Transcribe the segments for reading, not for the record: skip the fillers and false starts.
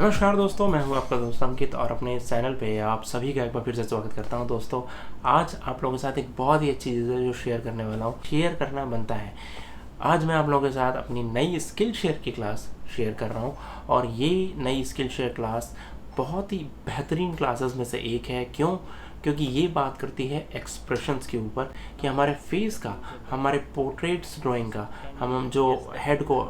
नमस्कार दोस्तों, मैं हूं आपका दोस्त अंकित और अपने इस चैनल पे आप सभी का एक बार फिर से स्वागत करता हूं। दोस्तों, आज आप लोगों के साथ एक बहुत ही अच्छी चीज़ है जो शेयर करने वाला हूं। शेयर करना बनता है। आज मैं आप लोगों के साथ अपनी नई स्किल शेयर की क्लास शेयर कर रहा हूं और ये नई स्किल शेयर क्लास बहुत ही बेहतरीन क्लासेस में से एक है। क्यों? क्योंकि ये बात करती है एक्सप्रेशंस के ऊपर कि हमारे फेस का, हमारे पोर्ट्रेट्स ड्राइंग का, हम जो हेड को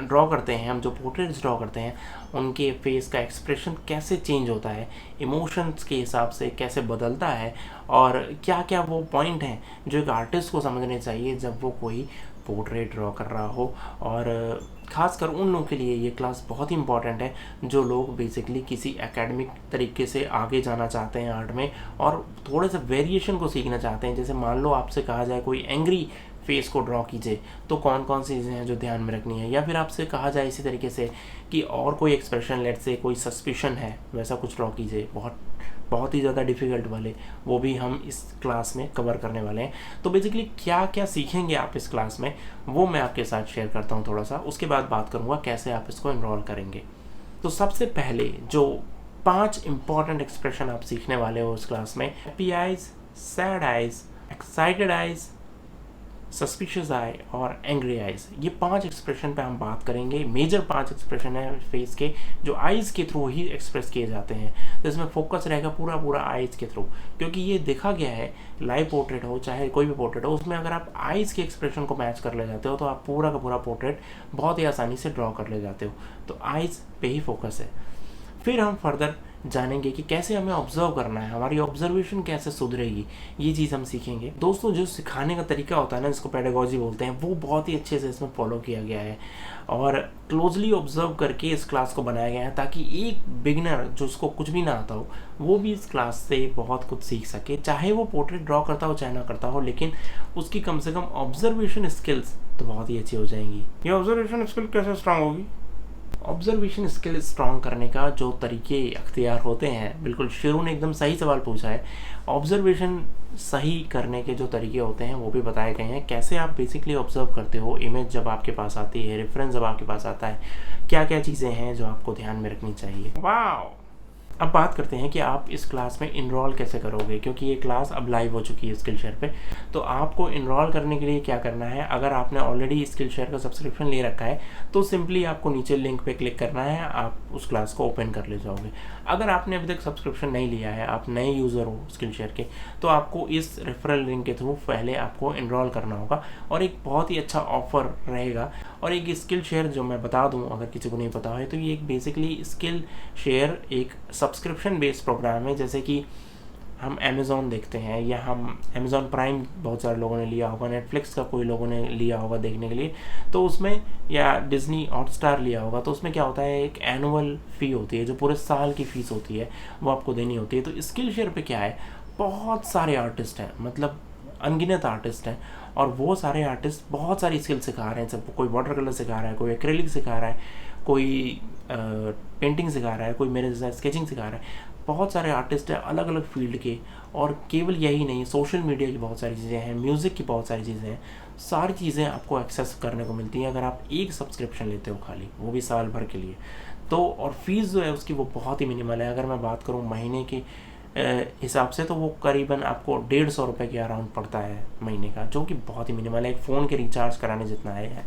ड्रॉ करते हैं, हम जो पोर्ट्रेट्स ड्रॉ करते हैं, उनके फेस का एक्सप्रेशन कैसे चेंज होता है, इमोशंस के हिसाब से कैसे बदलता है और क्या क्या वो पॉइंट हैं जो एक आर्टिस्ट को समझने चाहिए जब वो कोई पोर्ट्रेट ड्रॉ कर रहा हो। और ख़ासकर उन लोगों के लिए ये क्लास बहुत ही इंपॉर्टेंट है जो लोग बेसिकली किसी एकेडमिक तरीके से आगे जाना चाहते हैं आर्ट में और थोड़े से वेरिएशन को सीखना चाहते हैं। जैसे मान लो आपसे कहा जाए कोई एंग्री फेस को ड्रॉ कीजिए, तो कौन कौन सी चीज़ें हैं जो ध्यान में रखनी है, या फिर आपसे कहा जाए इसी तरीके से कि और कोई एक्सप्रेशन, लेट से कोई सस्पिशन है, वैसा कुछ ड्रॉ कीजिए, बहुत बहुत ही ज़्यादा डिफ़िकल्ट वाले, वो भी हम इस क्लास में कवर करने वाले हैं। तो बेसिकली क्या क्या सीखेंगे आप इस क्लास में, वो मैं आपके साथ शेयर करता हूँ थोड़ा सा। उसके बाद बात करूँगा कैसे आप इसको इनरोल करेंगे। तो सबसे पहले जो 5 इंपॉर्टेंट एक्सप्रेशन आप सीखने वाले हो इस क्लास में, happy eyes, sad eyes, excited eyes, suspicious eye और एंग्री आइज, ये 5 एक्सप्रेशन पे हम बात करेंगे। मेजर 5 एक्सप्रेशन है फेस के जो आइज़ के थ्रू ही एक्सप्रेस किए जाते हैं। तो इसमें फोकस रहेगा पूरा पूरा आइज़ के थ्रू, क्योंकि ये देखा गया है लाइव पोर्ट्रेट हो चाहे कोई भी पोर्ट्रेट हो, उसमें अगर आप आइज़ के एक्सप्रेशन को मैच कर ले जाते हो तो आप पूरा का पूरा पोर्ट्रेट बहुत ही आसानी से ड्रॉ कर ले जाते हो। तो आइज़ पे ही फोकस है। फिर हम फर्दर जानेंगे कि कैसे हमें ऑब्जर्व करना है, हमारी ऑब्जर्वेशन कैसे सुधरेगी, ये चीज़ हम सीखेंगे। दोस्तों, जो सिखाने का तरीका होता है ना, जिसको पेडागोजी बोलते हैं, वो बहुत ही अच्छे से इसमें फॉलो किया गया है और क्लोजली ऑब्जर्व करके इस क्लास को बनाया गया है ताकि एक बिगिनर जो उसको कुछ भी ना आता हो वो भी इस क्लास से बहुत कुछ सीख सके, चाहे वो पोर्ट्रेट ड्रॉ करता हो चाहे ना करता हो, लेकिन उसकी कम से कम ऑब्जर्वेशन स्किल्स तो बहुत ही अच्छी हो जाएंगी। ये ऑब्जर्वेशन स्किल कैसे स्ट्रांग होगी? ऑब्जर्वेशन स्किल स्ट्रॉन्ग करने का जो तरीके अख्तियार होते हैं, बिल्कुल शुरू ने एकदम सही सवाल पूछा है। ऑब्जर्वेशन सही करने के जो तरीके होते हैं वो भी बताए गए हैं। कैसे आप बेसिकली ऑब्जर्व करते हो, इमेज जब आपके पास आती है, रेफरेंस जब आपके पास आता है, क्या क्या चीज़ें हैं जो आपको ध्यान में रखनी चाहिए। वाह! अब बात करते हैं कि आप इस क्लास में इनरोल कैसे करोगे, क्योंकि ये क्लास अब लाइव हो चुकी है स्किल शेयर पे। तो आपको इनरोल करने के लिए क्या करना है, अगर आपने ऑलरेडी स्किल शेयर का सब्सक्रिप्शन ले रखा है तो सिंपली आपको नीचे लिंक पे क्लिक करना है, आप उस क्लास को ओपन कर ले जाओगे। अगर आपने अभी तक सब्सक्रिप्शन नहीं लिया है, आप नए यूज़र हो स्किल शेयर के, तो आपको इस रेफरल लिंक के थ्रू पहले आपको इनरोल करना होगा और एक बहुत ही अच्छा ऑफर रहेगा। और एक स्किल शेयर जो मैं बता दूं अगर किसी को नहीं पता है, तो ये एक बेसिकली स्किल शेयर एक सब्सक्रिप्शन बेस्ड प्रोग्राम है। जैसे कि हम अमेज़ॉन देखते हैं या हम अमेज़ॉन प्राइम बहुत सारे लोगों ने लिया होगा, नेटफ्लिक्स का कोई लोगों ने लिया होगा देखने के लिए, तो उसमें या डिज्नी हॉटस्टार लिया होगा, तो उसमें क्या होता है, एक एनुअल फ़ी होती है जो पूरे साल की फ़ीस होती है, वो आपको देनी होती है। तो स्किल शेयर पे क्या है, बहुत सारे आर्टिस्ट हैं, मतलब अनगिनत आर्टिस्ट हैं और वो सारे आर्टिस्ट बहुत सारी स्किल सिखा रहे हैं। सब कोई वाटर कलर सिखा रहा है, कोई एक्रेलिक सिखा रहा है, कोई पेंटिंग सिखा रहा है, कोई मेरे जैसा स्केचिंग सिखा रहा है। बहुत सारे आर्टिस्ट हैं अलग अलग फील्ड के, और केवल यही नहीं, सोशल मीडिया की बहुत सारी चीज़ें हैं, म्यूज़िक की बहुत सारी चीज़ें हैं। सारी चीज़ें आपको एक्सेस करने को मिलती हैं अगर आप एक सब्सक्रिप्शन लेते हो खाली, वो भी साल भर के लिए। तो और फीस जो है उसकी वो बहुत ही मिनिमल है। अगर मैं बात करूँ महीने के हिसाब से, तो वो करीबन आपको 150 रुपये के अराउंड पड़ता है महीने का, जो कि बहुत ही मिनिमल है, एक फ़ोन के रिचार्ज कराने जितना है।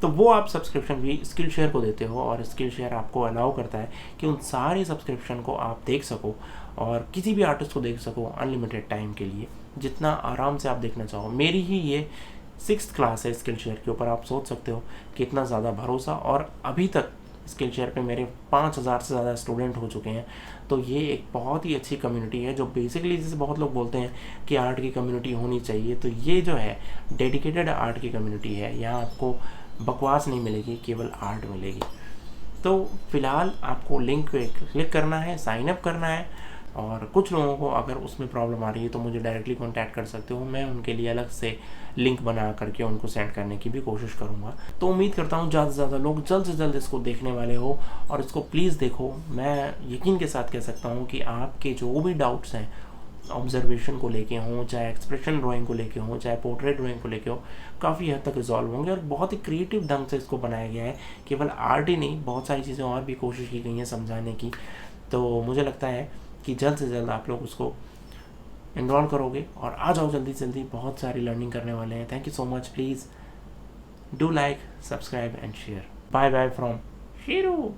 तो वो आप सब्सक्रिप्शन भी स्किल शेयर को देते हो और स्किल शेयर आपको अलाउ करता है कि उन सारे सब्सक्रिप्शन को आप देख सको और किसी भी आर्टिस्ट को देख सको अनलिमिटेड टाइम के लिए, जितना आराम से आप देखना चाहो। मेरी ही ये 6th क्लास है स्किल शेयर के ऊपर, आप सोच सकते हो कितना ज़्यादा भरोसा, और अभी तक स्किल शेयर पे मेरे 5000 से ज़्यादा स्टूडेंट हो चुके हैं। तो ये एक बहुत ही अच्छी कम्युनिटी है जो बेसिकली, जैसे बहुत लोग बोलते हैं कि आर्ट की कम्युनिटी होनी चाहिए, तो ये जो है डेडिकेटेड आर्ट की कम्युनिटी है। यहाँ आपको बकवास नहीं मिलेगी, केवल आर्ट मिलेगी। तो फिलहाल आपको लिंक पे क्लिक करना है, साइन अप करना है, और कुछ लोगों को अगर उसमें प्रॉब्लम आ रही है तो मुझे डायरेक्टली कॉन्टैक्ट कर सकते हो, मैं उनके लिए अलग से लिंक बना करके उनको सेंड करने की भी कोशिश करूँगा। तो उम्मीद करता हूँ ज़्यादा से ज़्यादा लोग जल्द से जल्द इसको देखने वाले हो और इसको प्लीज़ देखो। मैं यकीन के साथ कह सकता हूँ कि आपके जो भी डाउट्स हैं ऑब्जर्वेशन को लेके हों, चाहे एक्सप्रेशन ड्राइंग को लेके हों, चाहे पोर्ट्रेट ड्राइंग को लेके हो, काफ़ी हद तक रिजॉल्व होंगे। और बहुत ही क्रिएटिव ढंग से इसको बनाया गया है, केवल आर्ट ही नहीं, बहुत सारी चीज़ें और भी कोशिश की गई हैं समझाने की। तो मुझे लगता है कि जल्द से जल्द आप लोग उसको एनरोल करोगे और आ जाओ जल्दी से जल्दी, बहुत सारी लर्निंग करने वाले हैं। Thank you so much. Please do like, subscribe and share. Bye bye from Shiru.